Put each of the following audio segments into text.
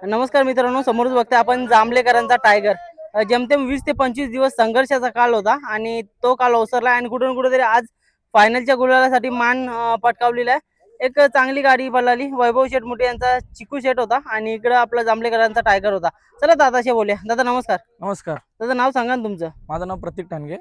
नमस्कार मित्रांनो, समोरच बघताय आपण जांभलेकरांचा टायगर. जेमतेम 20 ते 25 दिवस संघर्षाचा काळ होता आणि तो काळ ओसरला आणि कुठून कुठेतरी आज फायनलच्या गुलालासाठी मान पटकावलेला आहे. एक चांगली गाडी पळाली. वैभव शेठ मोठे यांचा चिकू शेठ होता आणि इकडे आपला जांभलेकरांचा टायगर होता. चला दादाशी बोलूया. दादा नमस्कार. नमस्कार. दादा नाव सांगा ना तुमचं. माझं नाव प्रतीक ठाणगे.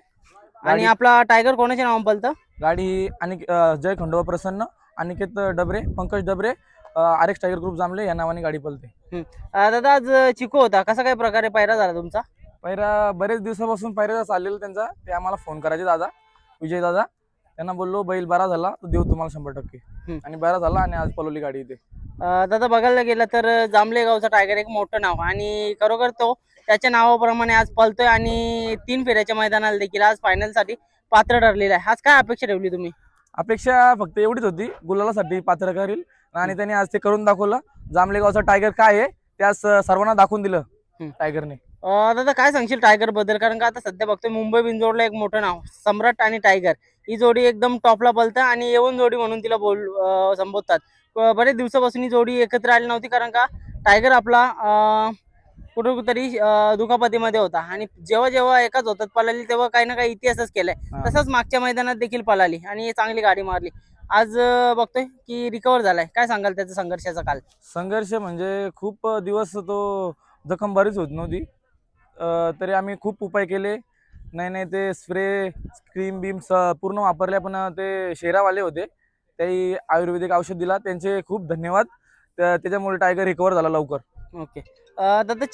आणि आपला टायगर कोणाच्या नावाने पळतं? गाडी आणि जय खंडोबा प्रसन्न, अनिकेत डबरे, पंकज डबरे, RX टायगर ग्रुप जांभले या नावाने गाडी पळते. दादा आज चिकू होता, कसा काय प्रकारे पायरा झाला तुमचा? पहिला बरेच दिवसापासून पायऱ्या चाललेला त्यांचा. ते आम्हाला फोन करायचे दादा, विजय दादा. त्यांना बोललो बैल बरा झाला तर देऊ तुम्हाला 100%. आणि बरा झाला आणि आज पळवली गाडी इथे. दादा बघायला गेलं तर जांभले गावचा टायगर एक मोठं नाव आणि खरोखर तो त्याच्या नावाप्रमाणे आज पळतोय आणि 3 फेऱ्याच्या मैदानाला देखील आज फायनल साठी पात्र ठरलेला आहे. आज काय अपेक्षा ठेवली तुम्ही? अपेक्षा फक्त एवढीच होती, गुलालासाठी पात्र करील आणि त्यांनी आज ते करून दाखवलं. जांभले गावचा टायगर काय आहे त्यास सर्वांना दाखवून दिलं टायगरने. दादा काय सांगशील टायगर बद्दल? कारण का आता सध्या बघतोय मुंबई बिनजोडला एक मोठं नाव सम्राट आणि टायगर ही जोडी एकदम टॉपला पळतं आणि येऊन जोडी म्हणून तिला संबोधतात. बरेच दिवसापासून ही जोडी एकत्र आली नव्हती कारण का टायगर आपला कुठेतरी दुखापतीमध्ये होता आणि जेव्हा जेव्हा एकाच होतात पळाली तेव्हा काही ना काही इतिहासच केलाय. तसंच मागच्या मैदानात देखील पळाली आणि चांगली गाडी मारली. आज बघतोय की रिकवर झालाय. काय सांगाल त्याचा संघर्षाचा काल? संघर्ष म्हणजे खूप दिवस तो जखम बरीच होत नव्हती. तरी आम्ही खूप उपाय केले. नाही ते स्प्रे क्रीम बीम पूर्ण वापरल्या, पण ते शेरावाले होते त्याही आयुर्वेदिक औषध दिला, त्यांचे खूप धन्यवाद. त्याच्यामुळे टायगर रिकवर झाला लवकर. ओके. दादा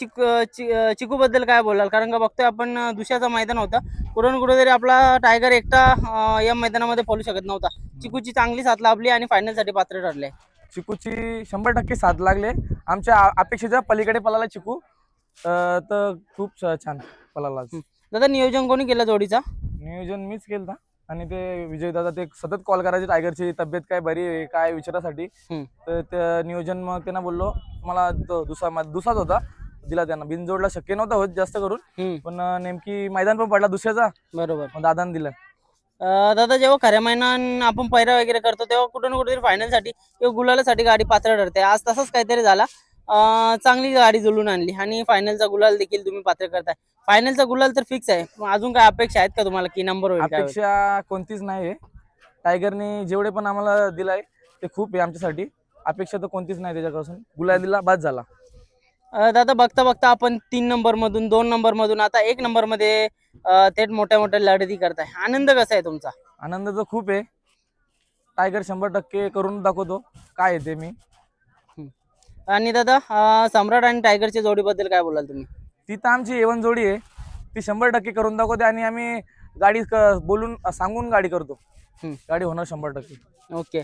चिकू बद्दल काय बोलाल? कारण का बघतोय आपण दुसऱ्याचं मैदान होतं, कुठून कुठेतरी आपला टायगर एकटा या मैदानामध्ये पळू शकत नव्हता. चिकूची चांगली साथ लाभली आणि फायनल साठी पात्र ठरले. चिकूची 100% साथ लागले. आमच्या अपेक्षेच्या पलीकडे पळाला चिकू. तर खूप छान पळाला. दादा नियोजन कोणी केलं जोडीचा? नियोजन मीच केलं आणि ते विजय दादा ते सतत कॉल करायचे टायगरची तब्येत काय बरी आहे काय विचारासाठी. तर ते नियोजन मग त्यांना बोललो, मला दुसराच होता दिला त्यांना. बिनजोडला शक्य नव्हता होत जास्त करून, पण नेमकी मैदान पण पडला दुसऱ्याचा, बरोबर, मग दादाने दिलं. दादा जेव्हा खऱ्या मैदान आपण पैरा वगैरे करतो तेव्हा कुठून कुठेतरी फायनल साठी किंवा गुलालासाठी गाडी पात्र ठरते. आज तसंच काहीतरी झाला. चांगली गाडी जुळून आणली आणि फायनलचा गुलाल देखील तुम्ही पात्र करताय. फायनलचा गुलाल तर फिक्स आहे, अजून काय अपेक्षा आहेत का तुम्हाला की नंबर होईल? अपेक्षा कोणतीच नाही. टायगरने जेवढे पण आम्हाला दिलाय ते खूप आहे आमच्यासाठी. अपेक्षा तर कोणतीच नाही त्याच्यापासून. गुलाल दिला बाद झाला. दादा बघता बघता आपण 3 नंबर मधून 2 नंबर मधून आता 1 नंबर मध्ये थेट मोठ्या मोठ्या लढती करताय. आनंद कसा आहे तुमचा? आनंद तर खूप आहे. टायगर 100% करून दाखवतो काय आहे ते मी. आणि दादा सम्राट आणि टायगरच्या जोडीबद्दल काय बोलाल तुम्ही? ती तर आमची A1 जोडी आहे. ती 100% करून दाखवते आणि आम्ही गाडी बोलून सांगून गाडी करतो. गाडी होणार 100%. ओके.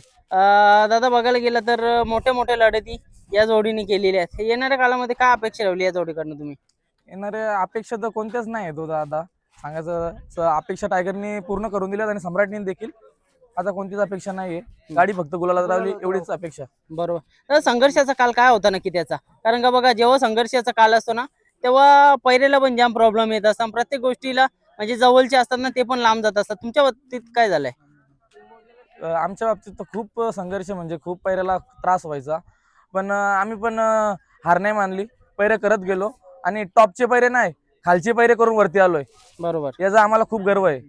दादा बघायला गेलं तर मोठ्या मोठ्या लढती या जोडीने केलेल्या आहेत. येणाऱ्या काळामध्ये काय अपेक्षा ठेवली या जोडीकडनं तुम्ही? येणाऱ्या अपेक्षा तर कोणत्याच नाही तो दादा सांगायचं. अपेक्षा टायगरने पूर्ण करून दिल्यात आणि सम्राटने देखील. आता कोणतीच अपेक्षा नाहीये. गाडी फक्त गुलालात राहिली एवढीच अपेक्षा. बरोबर. तर संघर्षाचा काल काय होता नक्की त्याचा? कारण का बघा जेव्हा संघर्षाचा काल असतो ना तेव्हा पहिल्याला पण जाम प्रॉब्लेम येत असतात. प्रत्येक गोष्टीला म्हणजे जवळचे असतात ना ते पण लांब जात असतात. तुमच्या बाबतीत काय झालंय? आमच्या बाबतीत तर खूप संघर्ष म्हणजे खूप पैऱ्याला त्रास व्हायचा, पण आम्ही पण हार नाही मानली. पैरे करत गेलो आणि टॉपचे पैरे नाही खालचे पैरे करून वरती आलोय. बरोबर, याचा आम्हाला खूप गर्व आहे.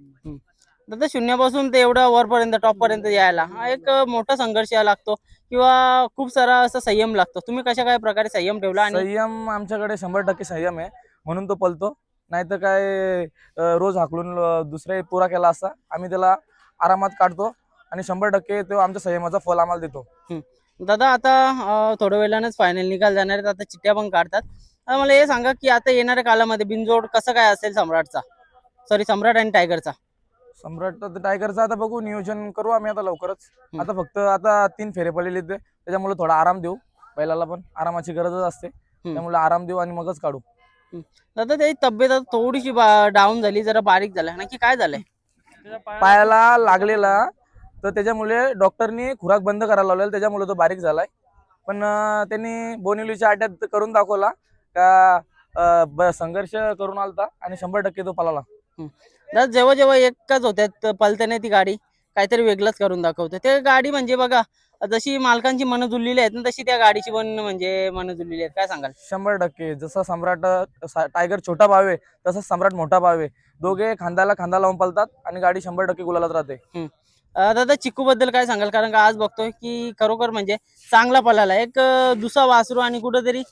दादा शून्यापासून ते एवढं वरपर्यंत टॉप पर्यंत यायला हा एक मोठा संघर्ष लागतो किंवा खूप सारा असा संयम लागतो. तुम्ही कशा काय प्रकारे संयम ठेवला? आणि संयम आमच्याकडे 100% संयम आहे म्हणून तो पळतो. नाहीतर काय रोज हाकलून दुसरे पुरा केला असता. आम्ही त्याला आरामात काढतो आणि 100% तो आमच्या संयमाचा फल आम्हाला देतो. दादा आता थोड्या वेळानंच फायनल निकाल जाणार आहेत. आता चिठ्ठ्या पण काढतात. आता मला हे सांगा की आता येणाऱ्या काळामध्ये बिनजोड कसं काय असेल सम्राट आणि टायगरचा? सम्राट टायगरचा आता बघू, नियोजन करू आम्ही आता लवकरच. आता फक्त आता 3 फेरे पडलेले त्याच्यामुळे थोडा आराम देऊ. बैलाला पण आरामाची गरजच असते, त्यामुळे आराम देऊ आणि मगच काढू. दादा त्याची तब्येत आता थोडीशी डाऊन झाली, जरा बारीक झाला. नक्की काय झालंय? पायाला लागलेला तर त्याच्यामुळे डॉक्टरनी खुराक बंद करायला लावलेला, त्याच्यामुळे तो बारीक झालाय. पण त्यांनी बोनिवलीच्या अड्ड्यात करून दाखवला का संघर्ष करून आलता आणि 100% तो पळाला. जेव्हा जेव्हा एकच होत्यात पलत्याने ती गाडी काहीतरी वेगळंच करून दाखवते. ते गाडी म्हणजे बघा जशी मालकांची मनं जुळलेली आहेत ना तशी त्या गाडीची पण म्हणजे मनं जुळलेली आहेत, काय सांगाल? 100% जसा सम्राट टायगर छोटा भाव आहे तसा सम्राट मोठा भाव आहे. दोघे खांद्याला खांदा लावून पळतात आणि गाडी 100% गुलालात राहते. दादा चिक्कू बद्दल काय सांगाल? कारण का आज बघतोय की खरोखर म्हणजे चांगला पळाला एक दुसरा वासरू आणि कुठेतरी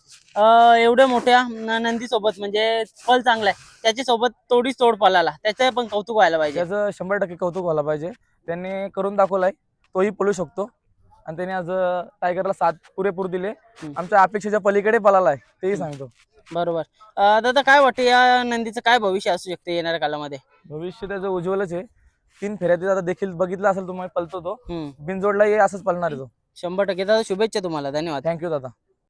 एवढ्या मोठ्या नंदी सोबत म्हणजे पल चांगला आहे त्याच्या सोबत तोडीच तोड पळाला, त्याचं पण कौतुक व्हायला पाहिजे. त्याचं 100% कौतुक व्हायला पाहिजे. त्यांनी करून दाखवलाय, तोही पळू शकतो आणि त्याने आज टायगरला साथ पुरेपूर दिले. आमच्या अपेक्षेच्या पलीकडे पळाला आहे तेही सांगतो. बरोबर. दादा काय वाटतं या नंदीचं काय भविष्य असू शकते येणाऱ्या काळामध्ये? भविष्य त्याचं उज्ज्वलच आहे. 3 फेऱ्यात आता देखील बघितला असेल तुम्ही पळतो तो. हम्म. बिनजोडलाही असंच पळणार आहे तो. 100% दादा शुभेच्छा तुम्हाला, धन्यवाद. थँक्यू दादा.